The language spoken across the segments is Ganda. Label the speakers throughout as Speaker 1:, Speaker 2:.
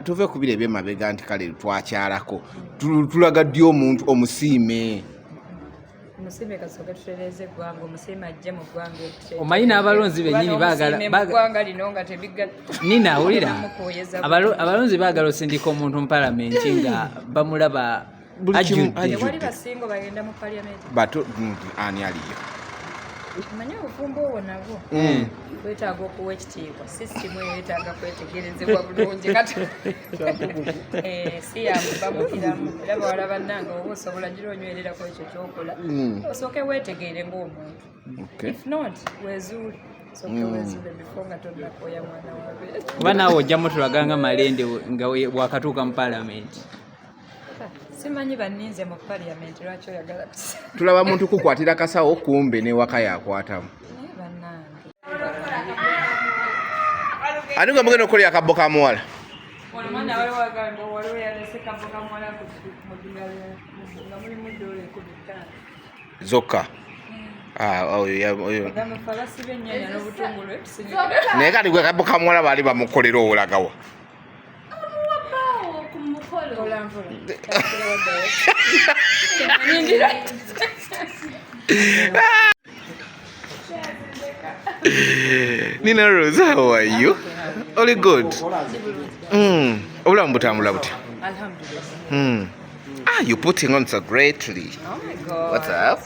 Speaker 1: tuve ku bire by'emabega nti kale twakyalako tulaga ddi omuntu omusiime
Speaker 2: omusiime kasooka tutereeze eggwanga omusiime ajja mu ggwanga
Speaker 3: omanyi n'abalonzi bennyini
Speaker 2: baagala lino nga
Speaker 3: nina awulira abalonzi baagala osindika omuntu mu palamenti nga bamulaba
Speaker 2: ajjudde basinga bagenda mu palamenti
Speaker 1: ani aliyo
Speaker 2: manyi obufumbo obwo nabwo wetaaga okuwa ekitiibwa sisitimu eyo yetaaga kwetegerezebwa bulungi kati si yamubamukiramu era bawala bannanga oba osobola gira onywererako ekyo kyokola osooke weetegeere ng'omuntu if not wezuule sooke wezuule before nga tonnakoya mwana wabe
Speaker 3: oba naawe ojjamu tulaganga malende nga wakatuuka mu palamenti
Speaker 2: simanyi banninze mu palamenti lwaki oyagala
Speaker 1: tulaba muntu kukwatira kasawo kumbe newaka yakwatamu ani gwe mugenda okulya akabbo ka muwala zokka naye kati gwe akabbo ka muwala baali bamukolera owolagawa Nina Rose, how are you? All good? Obulamu butambula butya?
Speaker 2: Alhamdulillah.
Speaker 1: You're putting on so greatly.
Speaker 2: Oh my God.
Speaker 1: What's up?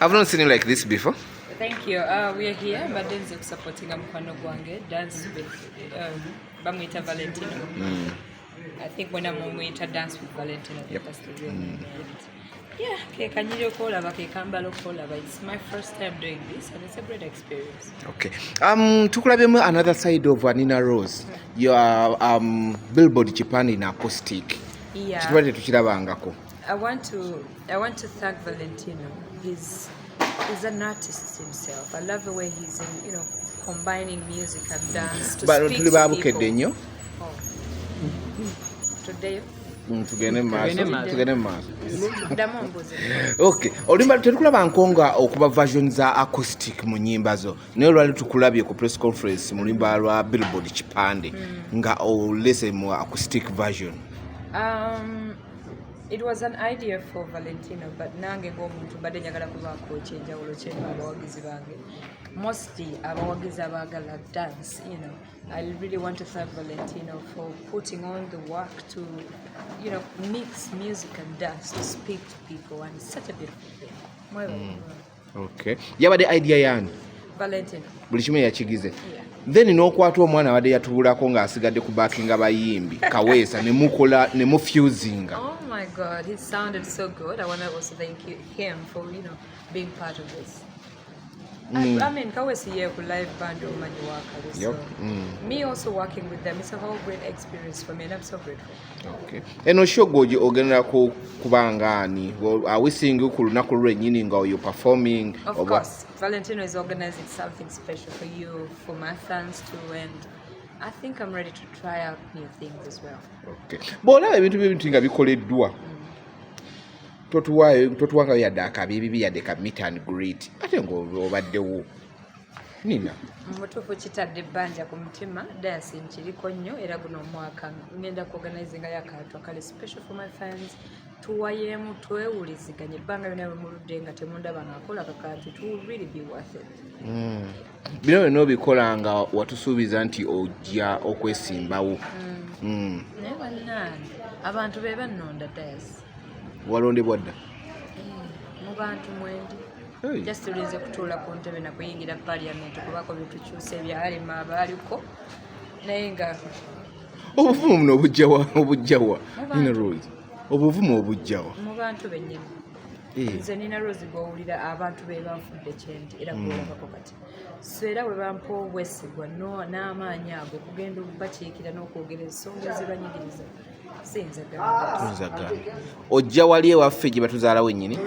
Speaker 1: I've not seen you like this before.
Speaker 2: Thank you. We are here, but then supporting Amukwano Gwange dance with Bamwita Valentino. I think when I'm on dance with Valentino, that's the real name. Yeah, it's my first time doing this and it's a great experience.
Speaker 1: Okay. Tukulabyemu another side of Nina Rose. Your Billboard Japan in acoustic.
Speaker 2: Yeah. I want to thank Valentino. He's an artist himself. I love the way he's combining music and dance to speak to people. Today
Speaker 1: tugende maaso. Okay. Olimba tetukulaba nkonga okuba version za acoustic mu nyimba zo. Naye lwali tukulabye ku press conference mu limba lwa Billboard Kipande nga olese mu acoustic version.
Speaker 2: It was an idea for Valentino, but nange ng'omuntu badde njagala kubaako ekyenjawulo kyemu abawagizi bange. Mostly abawagizi abagala dance, I really want to thank Valentino for putting on the work to, mix music and dance to speak to people, and it's such a beautiful thing.
Speaker 1: Okay. Yabadde idea yani?
Speaker 2: Valentino.
Speaker 1: Buli kimu yakigize. Then n'okwata omwana abadde yatubulako ng'asigadde ku backinga bayimbi kaweesa ne mufusing.
Speaker 2: Oh my God, he sounded so good. I want to also thank him for being part of this. I mean, Kawesi here with live band or many workers. So me also working with them, it's a whole great experience for me, and I'm so grateful.
Speaker 1: Okay. And Oshogoji ogenda kubangani. Are we seeing you kulunaku lwennyini nga you performing?
Speaker 2: Of course, Valentino is organizing something special for you, for my fans too, and I think I'm ready to try out new things as well. Okay.
Speaker 1: Bola ebintu nga bikoleddwa. Totuwanga yadde akabibi yadde ka meet and greet ate ng'obaddewo Nina
Speaker 2: mutuufu kitadde ebbanja ku mutima dayasi nkiriko nnyo era guno omwaka ngenda kuorganizinga yakantu akali special for my fans tuwayeemu twewuliziganye ebbanga byonna bemuludde nga temundaba ng'akola kakantu to really be worth it.
Speaker 1: Bino byonna obikola nga watusuubiza nti ojja okwesimbawo.
Speaker 2: Naye bannange abantu be bannonda dayasi
Speaker 1: walondebwa dda
Speaker 2: mu bantu mwendi just tulinze kutuula ku ntebe na kuyingira parliament kubako bitukyusa ebyalema abaaliko naye nga
Speaker 1: obuvumu muno obujjawa Nina Rose obuvumu obujjawa
Speaker 2: mu bantu bennyini nze Nina Rose gw'owulira abantu be banfudde kyendi era gwolabako kati so era bwe bampa obwesigwa n'amaanyi ago kugenda bakiikira n'okwogera ensonga ezibanyigiriza
Speaker 1: ojja wali ewaffe gye batuzaala wennyini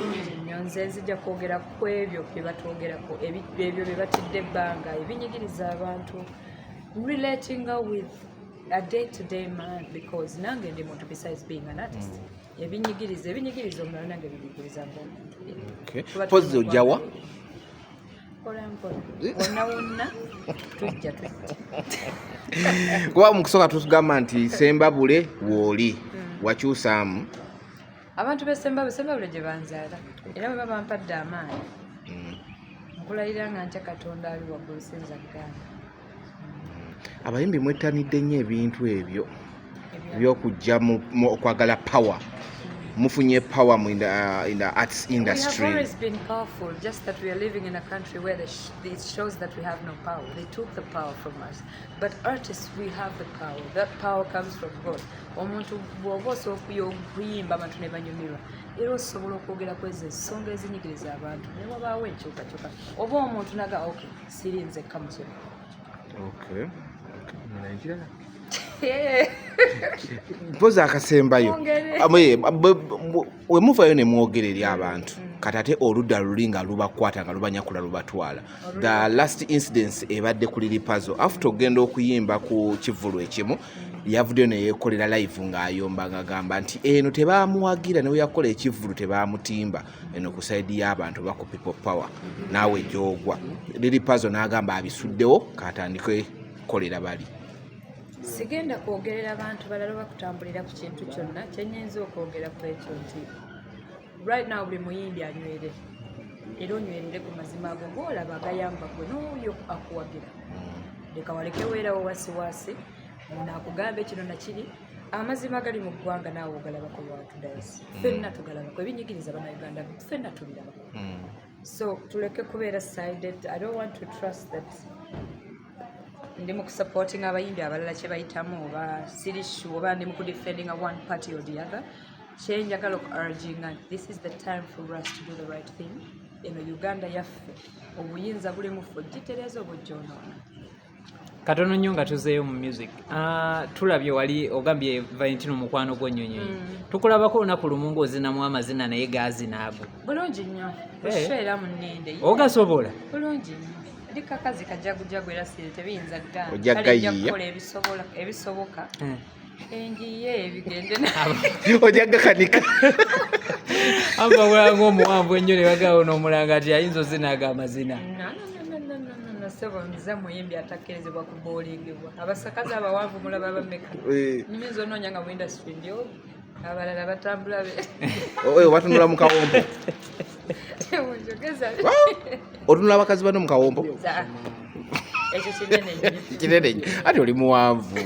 Speaker 2: nze nzija kwogera ku ebyo bye batwogerako ebyo bye batidde ebbanga ebinyigiriza abantu relating with a day-to-day man because nange ndi muntu besides being an artist ebinyigiriza omulala nange binyigiriza ng'omuntu
Speaker 1: pozi ojjawa
Speaker 2: wonna tujja
Speaker 1: kuba mu kusooka tugamba nti Sembabule w'oli wakyusaamu
Speaker 2: abantu Sembabule gye banzaala era bwe baba bampadde amaanyi nkulayira nga ntya Katonda ali waggulu sinza Uganda.
Speaker 1: Abayimbi mwettanidde nnyo ebintu ebyo by'okujja mu okwagala power. Mufunye power in the arts industry.
Speaker 2: We have always been powerful, just that we are living in a country where it shows that we have no power. They took the power from us. But artists, we have the power. That power comes from God. Omuntu bw'oba osooka okuyimba abantu ne banyumirwa era osobola okwogera ku ezo ensonga ezinyigiriza abantu ne wabaawo enkyukakyuka oba omuntu naga okay sirinze kamusoro.
Speaker 1: Okay. Mpoza akasembayo we muvayo ne mwogera eri abantu kati ate oludda luli nga lubakwata nga lubanyakula lubatwala. The last incidence ebadde ku Liripazo after ogenda okuyimba ku kivulu ekimu yavuddeyo ne yeekolera live ng'ayomba ng'agamba nti eno tebaamuwagira ne we yakola ekivulu tebaamutimba eno ku saidi y'abantu ba ku people power naawe gy'ogwa. Liripazo n'agamba abisuddewo katandike kolera bali.
Speaker 2: Sigenda kwogerera abantu balala bakutambulira ku kintu kyonna kyennyinza okwogera ku ekyo nti right now buli muyimbi anywere era onywerere ku mazima ago ng'olaba agayamba gwe n'oyo akuwagira leka waleke weerawo wasiwasi ono akugamba ekino nakiri amazima gali mu ggwanga naawe ogalabako lwatudayisi ffenna tugalabako ebinyigiriza bannayuganda ffenna tubirabako so tuleke kubeera sided. I don't want to trust that ndi mu supporting abayimbi abalala kye bayitamu oba sirishu oba ndi mu defending one party or the other. Kyenjagala urging and this is the time for us to do the right thing. Eno Uganda yaffe obuyinza buli mu ffe gitereeza obujjoonoona.
Speaker 3: Katono nnyo nga tuzeeyo mu music. Tulabye wali ogambye Valentino mukwano gw'ennyonyi. Tukulabako olunaku lumu ng'ozinamu amazina naye gaazinaabo.
Speaker 2: Bulungi nnyo. Osheera mu nninde.
Speaker 3: Ogasobola?
Speaker 2: Bulungi nnyo. Kakazi kajagujagu era sire tebiyinza Uganda.
Speaker 1: Ojagayiya.
Speaker 2: Ebisoboka. Enjiye ebigende
Speaker 1: ojaga kanika.
Speaker 3: Amba bulango omuwanvu ennyo ne bagaawo n'omulanga ati ayinza ozinaga amazina.
Speaker 2: Sebo nza muyimbi atakkirizibwa ku boolingibwa. Abasakazi abawanvu mulaba abameka. Nyinza onoonya nga mu industry ndio abalala batambula be.
Speaker 1: Oyo batunula mu kawombo. Otunula abakazi bano mu kawombo.
Speaker 2: Ekyo kinene nnyo.
Speaker 1: Kinene nnyo. Ati oli muwanvu.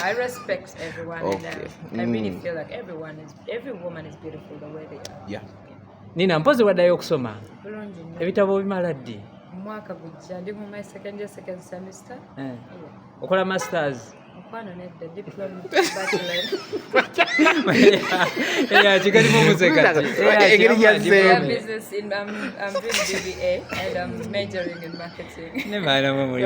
Speaker 2: I respect everyone and I really feel like every woman is beautiful the way they are.
Speaker 1: Yeah.
Speaker 3: Nina mpozi waddayo okusoma.
Speaker 2: Bulungi nnyo.
Speaker 3: Ebitabo bimala ddi?
Speaker 2: Omwaka gujja ndi mu my second semester.
Speaker 3: Okola masters.
Speaker 2: Okwano nedda diploma bachelor.
Speaker 3: Kigalimu omuseka ki.
Speaker 2: Business in I'm doing BBA and I'm majoring in marketing.
Speaker 3: Ne maana mu muri.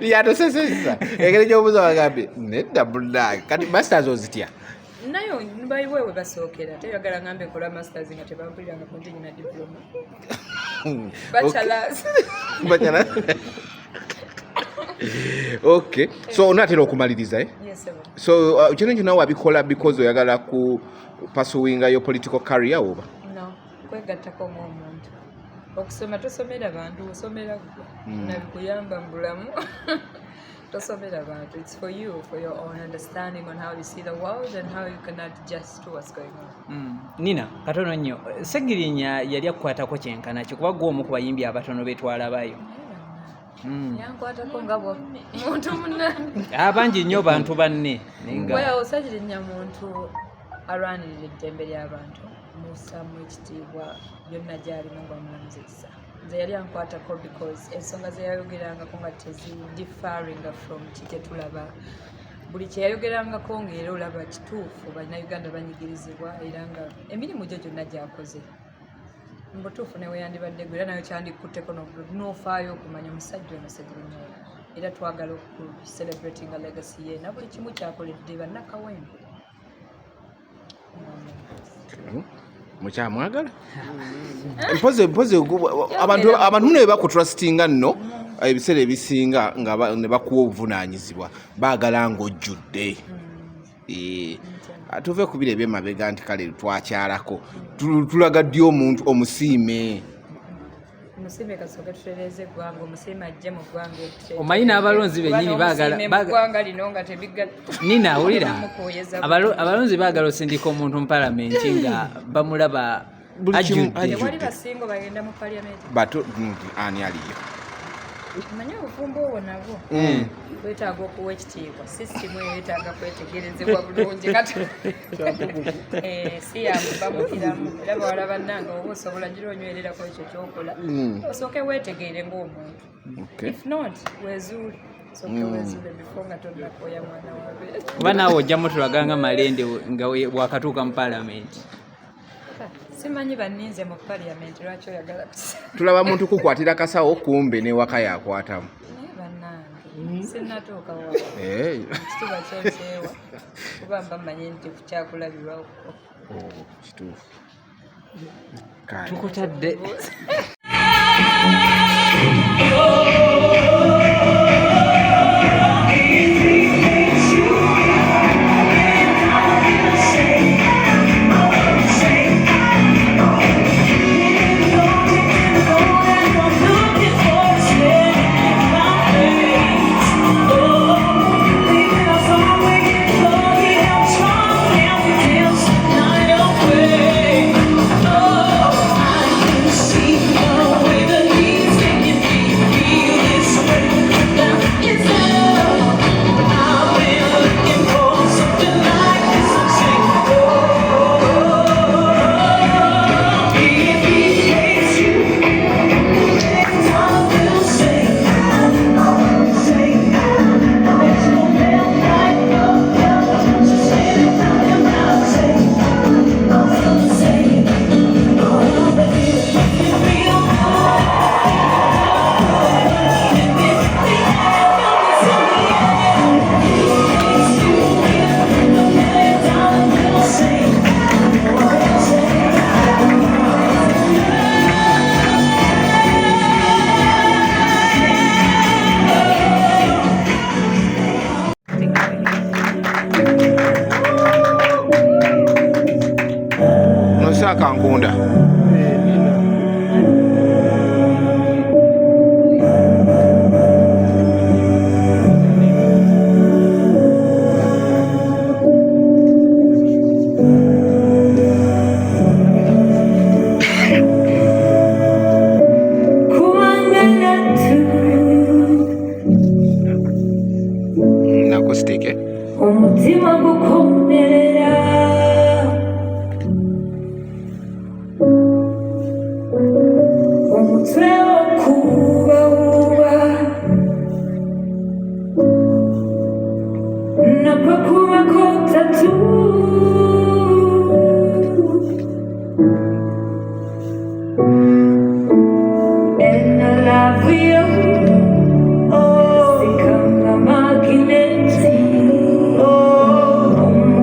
Speaker 1: Lyatosesesa. Engeri gy'obuuza bagambye nedda bullage. Kati masters ozitya?
Speaker 2: Nayo mbayiwewe basookera teyagala ngambe nkola masters nga tebampuliranga ku nti nyina diploma. Bachelors.
Speaker 1: Okay. So onatera okumaliriza
Speaker 2: Yes, sir.
Speaker 1: So kino kino wabikola because oyagala ku pursuing your political career oba?
Speaker 2: No, kwegattako ng'omuntu. Okusoma tosomera bantu, osomera nabikuyamba mu bulamu. Tosomera bantu. It's for you, for your own understanding on how you see the world and how you can adjust to what's going on.
Speaker 3: Nina, katono nnyo. Segirinya yali akukwatako kyenkana kyo kuba gw'omu ku bayimbi abatono betwalabayo.
Speaker 2: Yankwatako nga muntu munani.
Speaker 3: Abangi nnyo bantu banne.
Speaker 2: Weya osagirinya muntu alwanirira eddembe ly'abantu. Musaamu ekitiibwa byonna gy'alina ng'omulamuziza. Nze yali ankwatako because ensonga ze yayogerangako nga differinga from kye tulaba. Buli kye yayogerangako ng'era olaba kituufu bannayuganda banyigirizibwa era nga emirimu gyo gyonna gy'akoze. Mu butuufu ne weyandibadde gwe era nayo kyandikutteko n'ofaayo okumanya omusajja ono Segirinya era twagala oku celebrating a legacy ye na buli kimu kyakoledde bannakawempe.
Speaker 1: Mukyamwagala? Mpoze abantu ne bakutrustinga nno ebiseera ebisinga nga ne bakuwa obuvunaanyizibwa baagala ng'ojjudde. tuve ku bire by'emabega nti kale twakyalako tulaga ddi omuntu omusiime
Speaker 2: omusiime kasooka tutereeze eggwanga omusiime ajje mu ggwanga
Speaker 3: omanyi n'abalonzi bennyini
Speaker 2: baagala lino nga
Speaker 3: nina awulira abalonzi baagala osindika omuntu mu palamenti nga bamulaba
Speaker 2: ajjuddewali basinga bagenda mu palamenti
Speaker 1: ani aliyo
Speaker 2: manyi obufumbo obwo nabwo wetaaga okuwa ekitiibwa sisitimu eyo yetaaga kwetegerezebwa bulungi kati si yamubamukiramu era bawala bannanga oba osobola gira onywererako ekyo kyokola osooke weetegeere ng'omuntu if not wezuule osooke wezuule before nga tonnakoya mwana wabe
Speaker 3: oba naawe ojjamu tulaganga malende nga bwakatuuka mu palamenti
Speaker 2: simanyi banninze mu palamenti lwaki oyagala
Speaker 1: tulaba muntu kukwatira kasawo kumbe newaka yakwatamu
Speaker 2: bannange sinnatuuka wa ekitiibwa kyekyewa kuba mba mmanyi nti kukyakulabirwako
Speaker 1: kituufu
Speaker 3: tukutadde
Speaker 1: kankunda nakustike
Speaker 4: umutima gukomerera umutwe wo kubabuba nako kuba kotatu and I love you oh sikanga magineti oh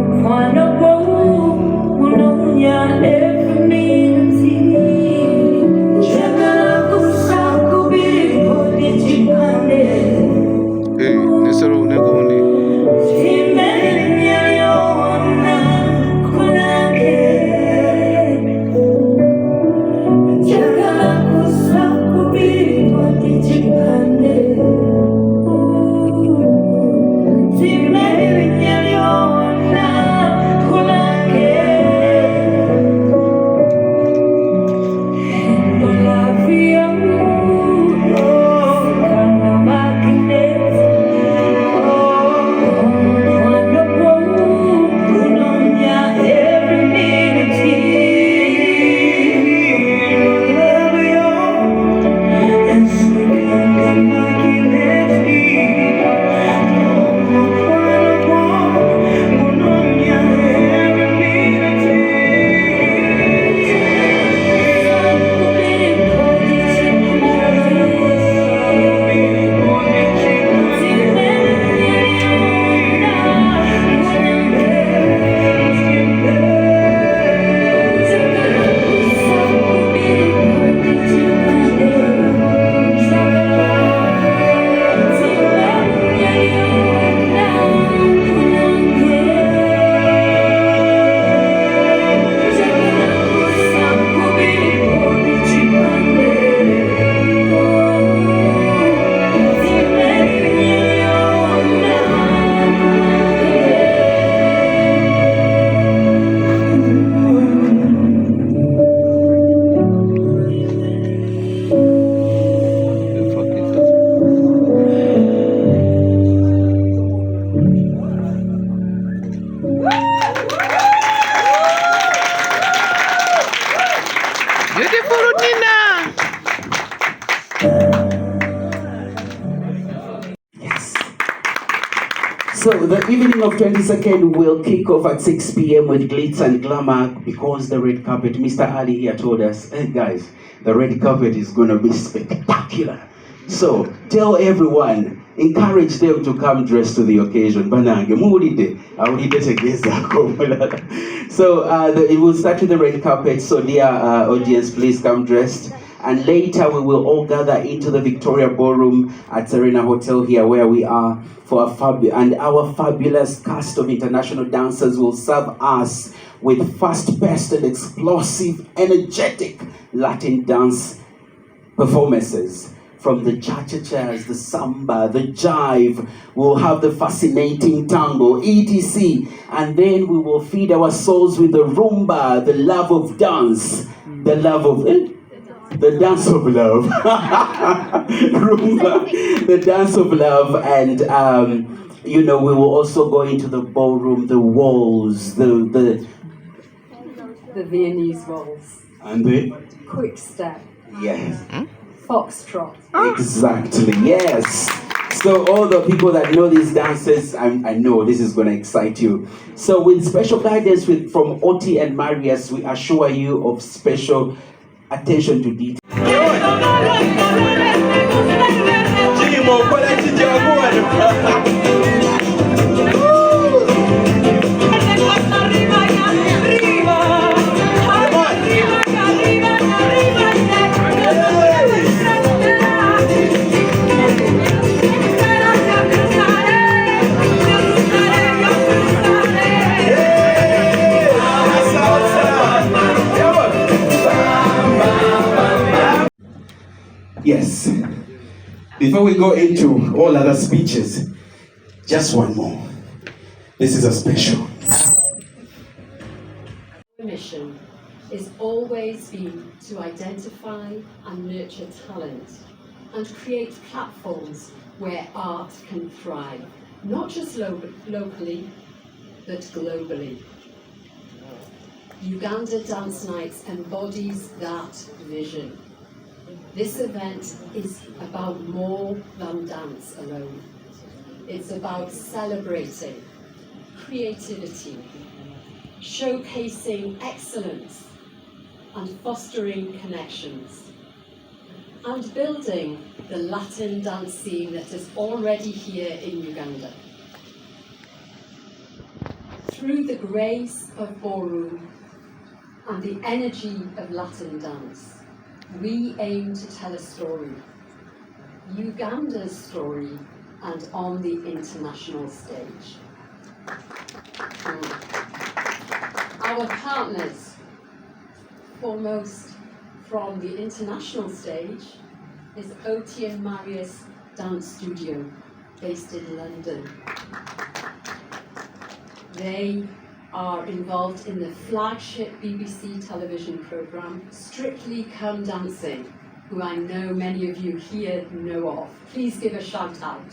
Speaker 5: So the evening of 22nd will kick off at 6 p.m. with glitz and glamour because the red carpet, Mr. Ali here told us, hey guys, the red carpet is going to be spectacular. So tell everyone, encourage them to come dressed to the occasion. So it will start with the red carpet. So dear audience, please come dressed. And later we will all gather into the Victoria Ballroom at Serena Hotel here where we are for and our fabulous cast of international dancers will serve us with fast-paced and explosive, energetic Latin dance performances. From the cha-cha-chas, the samba, the jive, we'll have the fascinating tango, etc. And then we will feed our souls with the rumba, the love of dance, the love of... the dance of love. Rumba, the dance of love. And, you know, we will also go into the ballroom, the waltz, the
Speaker 2: Viennese waltz.
Speaker 5: And the...
Speaker 2: Quick step.
Speaker 5: Yes.
Speaker 2: Foxtrot.
Speaker 5: Exactly, yes. So all the people that know these dances, I know this is going to excite you. So with special guidance from Oti and Marius, we assure you of special attention to detail. Yes. Before we go into all other speeches, just one more. This is a special.
Speaker 6: Our mission is always been to identify and nurture talent and create platforms where art can thrive, not just locally, but globally. Uganda Dance Nights embodies that vision. This event is about more than dance alone. It's about celebrating creativity, showcasing excellence, and fostering connections, and building the Latin dance scene that is already here in Uganda. Through the grace of ballroom and the energy of Latin dance, we aim to tell a story, Uganda's story, and on the international stage. Our partners, foremost from the international stage, is Oti and Marius Dance Studio, based in London. They are involved in the flagship BBC television programme Strictly Come Dancing, who I know many of you here know of. Please give a shout out.